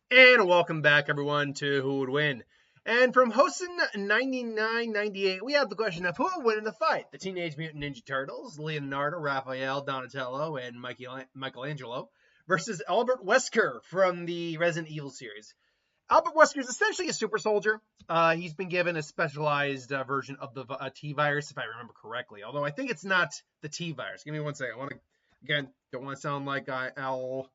And welcome back, everyone, to Who Would Win. And from Hosen 9998, we have the question of who would win in the fight? The Teenage Mutant Ninja Turtles, Leonardo, Raphael, Donatello, and Michelangelo, versus Albert Wesker from the Resident Evil series. Albert Wesker is essentially a super soldier. He's been given a specialized version of the T virus, if I remember correctly. Although I think it's not the T virus. Give me one second. I want to, again, don't want to sound like Al.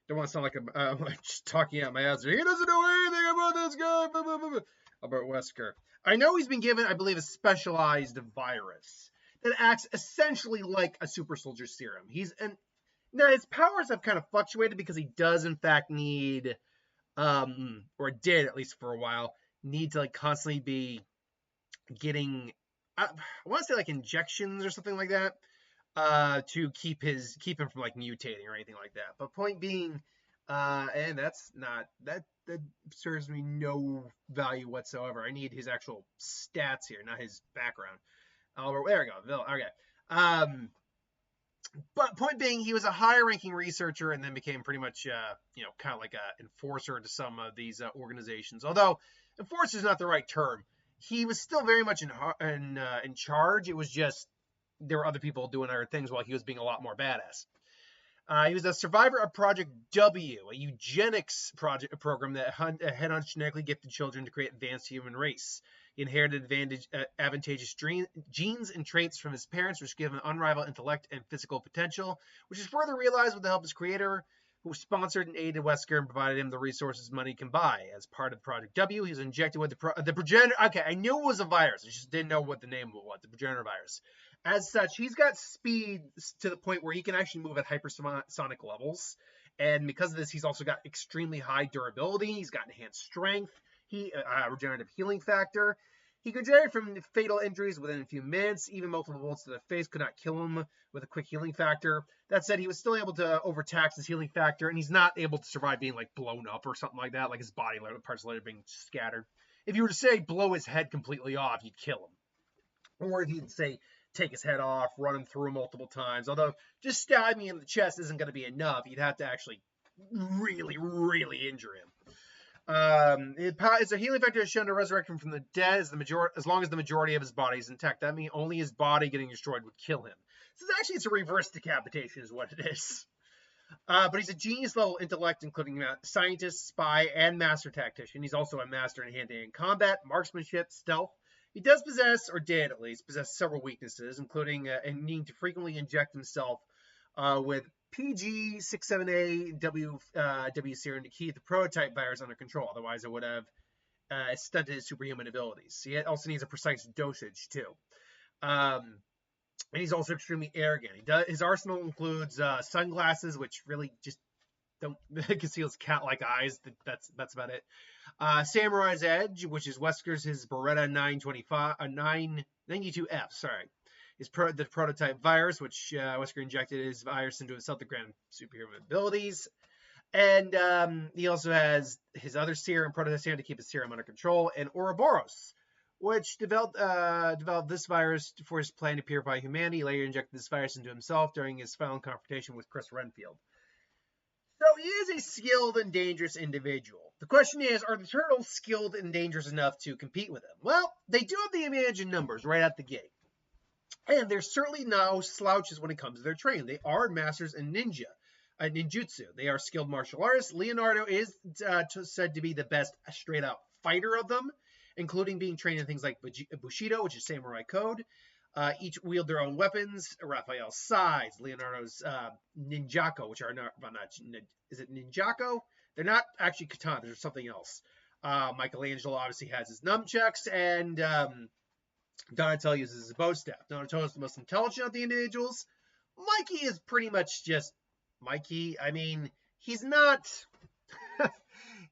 Don't want to sound like I'm like just talking out my ass. He doesn't know anything about this guy. Blah, blah, blah, Albert Wesker. I know he's been given, I believe, a specialized virus that acts essentially like a super soldier serum. Now his powers have kind of fluctuated because he does in fact need, or did at least for a while, need to like constantly be getting, I want to say like injections or something like that, to keep him from like mutating or anything like that. But point being, and that serves me no value whatsoever. I need his actual stats here, not his background. Albert, there we go. Okay. But point being, he was a high-ranking researcher and then became pretty much, kind of like a enforcer to some of these organizations. Although enforcer is not the right term. He was still very much in charge. It was just there were other people doing other things while he was being a lot more badass. He was a survivor of Project W, a eugenics program that had on genetically gifted children to create advanced human race. He inherited advantageous genes and traits from his parents, which give him unrivaled intellect and physical potential, which is further realized with the help of his creator, who sponsored and aided Wesker and provided him the resources money can buy. As part of Project W, he was injected with the progenitor. Okay, I knew it was a virus. I just didn't know what the name was. The progenitor virus. As such, he's got speed to the point where he can actually move at hypersonic levels. And because of this, he's also got extremely high durability. He's got enhanced strength. Regenerative healing factor. He could generate from fatal injuries within a few minutes. Even multiple bullets to the face could not kill him with a quick healing factor. That said, he was still able to overtax his healing factor, and he's not able to survive being like blown up or something like that, like his body parts later being scattered. If you were to say blow his head completely off, you'd kill him. Or if you'd say take his head off, run him through multiple times. Although just stabbing him in the chest isn't going to be enough. You'd have to actually really, really injure him. It's a healing factor shown to resurrect him from the dead as long as the majority of his body is intact. That means only his body getting destroyed would kill him. So it's a reverse decapitation is what it is. But he's a genius level intellect, including scientist, spy, and master tactician. He's also a master in hand-to-hand combat, marksmanship, stealth. He does possess, or did at least, possess several weaknesses, including needing to frequently inject himself with PG67A W serum to keep the prototype virus under control. Otherwise, it would have stunted his superhuman abilities. He also needs a precise dosage, too. And he's also extremely arrogant. His arsenal includes sunglasses, which really just don't conceal his cat-like eyes. That's about it. Samurai's Edge, which is Wesker's his Beretta 992F. Sorry, the prototype virus, which Wesker injected his virus into himself to grant superhuman abilities. And he also has his other serum, prototype serum, to keep his serum under control, and Ouroboros, which developed this virus for his plan to purify humanity. He later injected this virus into himself during his final confrontation with Chris Renfield. So he is a skilled and dangerous individual. The question is, are the Turtles skilled and dangerous enough to compete with him? Well, they do have the advantage in numbers right out the gate. And they're certainly no slouches when it comes to their training. They are masters in ninjutsu. They are skilled martial artists. Leonardo is said to be the best straight-out fighter of them, including being trained in things like Bushido, which is samurai code. Each wield their own weapons. Raphael's sides, Leonardo's ninjaku, which are not is it ninjaku? They're not actually katana. There's something else. Michelangelo obviously has his nunchucks, and Donatello uses his bow staff. Donatello is the most intelligent of the individuals. Mikey is pretty much just Mikey. I mean, he's not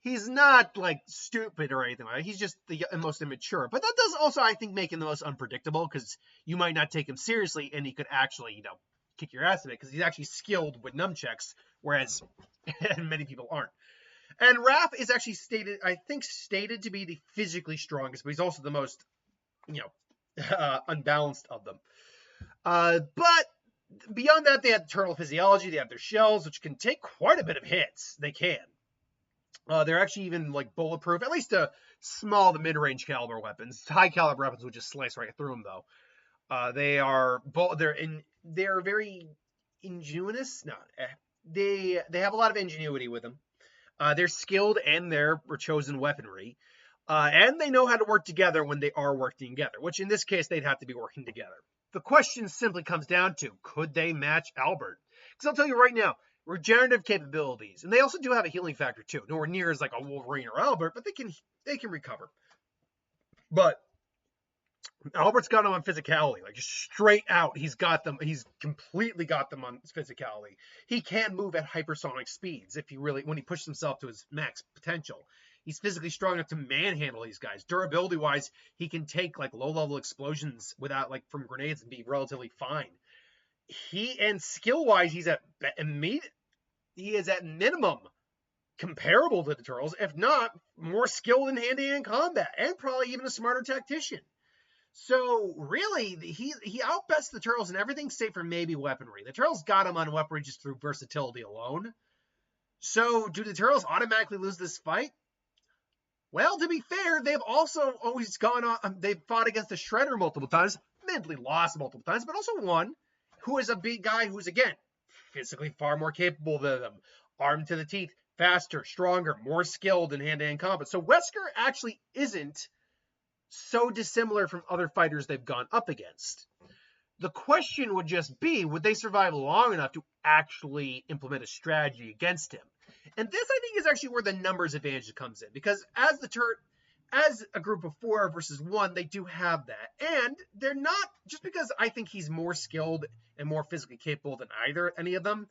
he's not like stupid or anything like that. He's just the most immature. But that does also, I think, make him the most unpredictable, because you might not take him seriously and he could actually, kick your ass in it, because he's actually skilled with nunchucks, whereas many people aren't. And Raph is actually stated to be the physically strongest, but he's also the most, unbalanced of them. But beyond that, they have turtle physiology. They have their shells, which can take quite a bit of hits. They can. They're actually even like bulletproof, at least to small to mid-range caliber weapons. High caliber weapons would just slice right through them, though. They're very ingenious. No, they have a lot of ingenuity with them. They're skilled in their chosen weaponry, and they know how to work together when they are working together. Which in this case, they'd have to be working together. The question simply comes down to, could they match Albert? Because I'll tell you right now, regenerative capabilities, and they also do have a healing factor too. Nowhere near as like a Wolverine or Albert, but they can recover. But Albert's got him on physicality, like just straight out. He's got them. He's completely got them on physicality. He can move at hypersonic speeds if he really, when he pushes himself to his max potential. He's physically strong enough to manhandle these guys. Durability wise, he can take like low level explosions without like from grenades and be relatively fine. And skill wise, he is at minimum comparable to the Turtles, if not more skilled in hand-to-hand combat, and probably even a smarter tactician. So really, he outbests the Turtles in everything save for maybe weaponry. The Turtles got him on weaponry just through versatility alone. So do the Turtles automatically lose this fight? Well, to be fair, they've also always gone on. They've fought against the Shredder multiple times, mentally lost multiple times, but also won. Who is a big guy who's again physically far more capable than them, armed to the teeth, faster, stronger, more skilled in hand-to-hand combat. So Wesker actually isn't so dissimilar from other fighters they've gone up against. The question would just be, would they survive long enough to actually implement a strategy against him? And this, I think, is actually where the numbers advantage comes in, because as a group of 4 versus 1, they do have that. And they're not, just because I think he's more skilled and more physically capable than any of them,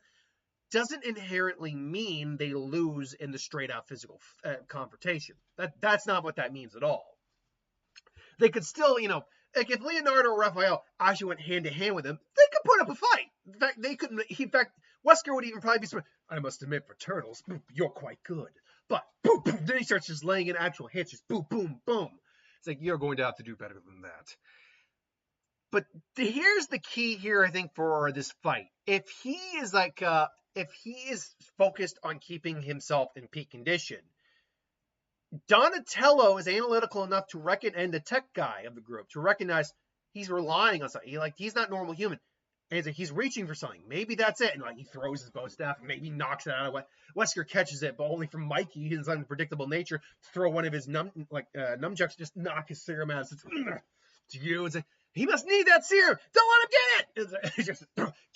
doesn't inherently mean they lose in the straight out physical confrontation. That's not what that means at all. They could still, like if Leonardo or Raphael actually went hand to hand with him, they could put up a fight. In fact, they couldn't. In fact, Wesker would even probably be smart. I must admit, for Turtles, you're quite good. But boom, boom. Then he starts just laying in actual hits, just boom, boom, boom. It's like, you're going to have to do better than that. But here's the key here, I think, for this fight. If he is focused on keeping himself in peak condition, Donatello is analytical enough to and the tech guy of the group to recognize he's relying on something. He's not normal human. And he's reaching for something. Maybe that's it. And he throws his bow staff and maybe knocks it out of Wesker catches it, but only from Mikey, his unpredictable nature, to throw one of his nunchucks, just knock his serum out. To you, it's like, he must need that serum. Don't let him get it. Just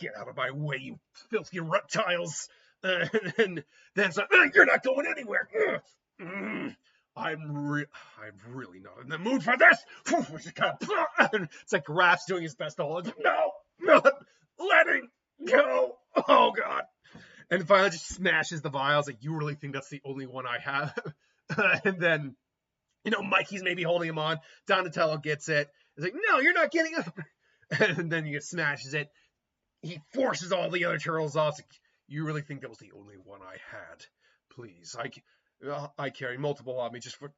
get out of my way, you filthy reptiles. And then it's like, you're not going anywhere. I'm really not in the mood for this. It's like Raph's doing his best to hold it. No, not letting go. Oh God! And finally, just smashes the vials. Like, you really think that's the only one I have? And then, Mikey's maybe holding him on. Donatello gets it. It's like, no, you're not getting it. And then he smashes it. He forces all the other turtles off. Like, you really think that was the only one I had? Please, I carry multiple on me just for.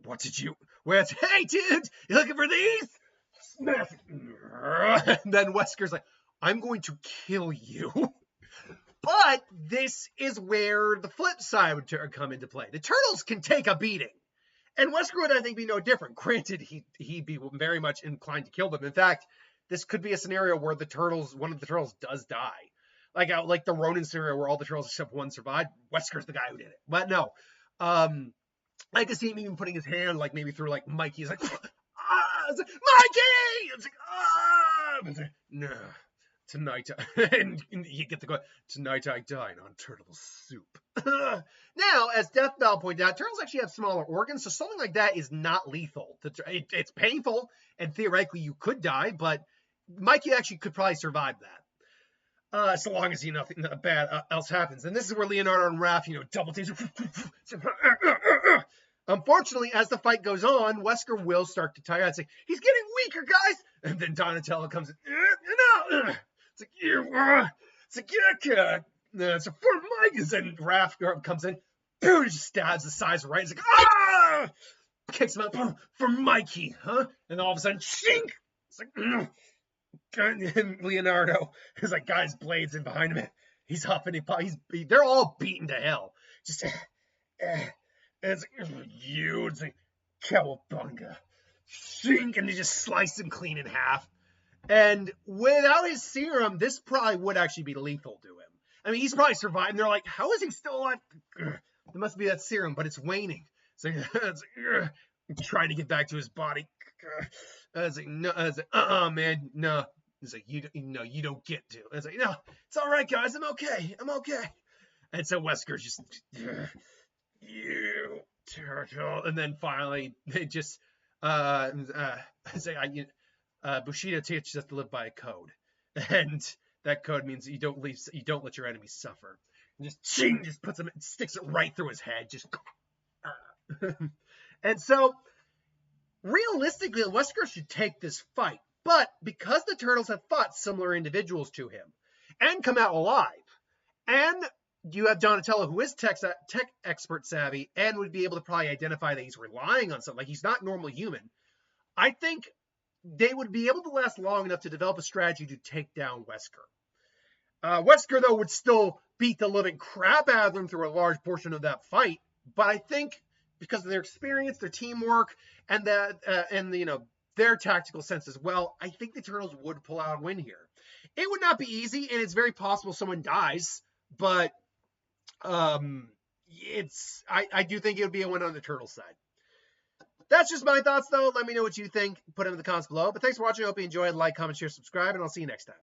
What did you? Hey, dude, you looking for these? Smash. And then Wesker's like, I'm going to kill you. But this is where the flip side would come into play. The Turtles can take a beating. And Wesker would, I think, be no different. Granted, he'd be very much inclined to kill them. In fact, this could be a scenario where one of the Turtles does die. Like the Ronin scenario where all the Turtles except one survived. Wesker's the guy who did it. But no. I could see him even putting his hand, maybe through, Mikey. He's like, it's like, Mikey! It's like, It's like, no. Tonight, and you get to go, tonight I dine on turtle soup. Now, as Death Bell pointed out, turtles actually have smaller organs, so something like that is not lethal. It's painful, and theoretically you could die, but Mikey actually could probably survive that. So long as nothing bad else happens. And this is where Leonardo and Raph, double teams. Unfortunately, as the fight goes on, Wesker will start to tire out. It's like, he's getting weaker, guys. And then Donatello comes in. It's like, yeah, so for Mike, and Raph comes in, boom, just stabs the size right. It's like, kicks him out for Mikey, huh? And all of a sudden, shink! It's like, and Leonardo is like, guys, blades in behind him. He's huffing, they're all beaten to hell. just it's you. It's like cowabunga, sink, and they just slice him clean in half. And without his serum, this probably would actually be lethal to him. I mean, he's probably survived. And they're like, how is he still alive? There must be that serum, but it's waning. So it's like, trying to get back to his body. It's like, no, it's like, man, no. It's like, you don't get to. It's like, no, it's all right, guys. I'm okay. And so Wesker's just, you turtle. And then finally, they just, say, Bushido teaches us to live by a code, and that code means you don't let your enemies suffer. And just puts him, sticks it right through his head, just. And so, realistically, Wesker should take this fight, but because the Turtles have fought similar individuals to him and come out alive, and you have Donatello, who is tech expert savvy and would be able to probably identify that he's relying on something, like he's not normally human, I think they would be able to last long enough to develop a strategy to take down Wesker. Wesker, though, would still beat the living crap out of them through a large portion of that fight, but I think because of their experience, their teamwork, and their tactical sense as well, I think the Turtles would pull out a win here. It would not be easy, and it's very possible someone dies, but I do think it would be a win on the Turtles side. That's just my thoughts, though. Let me know what you think. Put them in the comments below. But thanks for watching. I hope you enjoyed. Like, comment, share, subscribe, and I'll see you next time.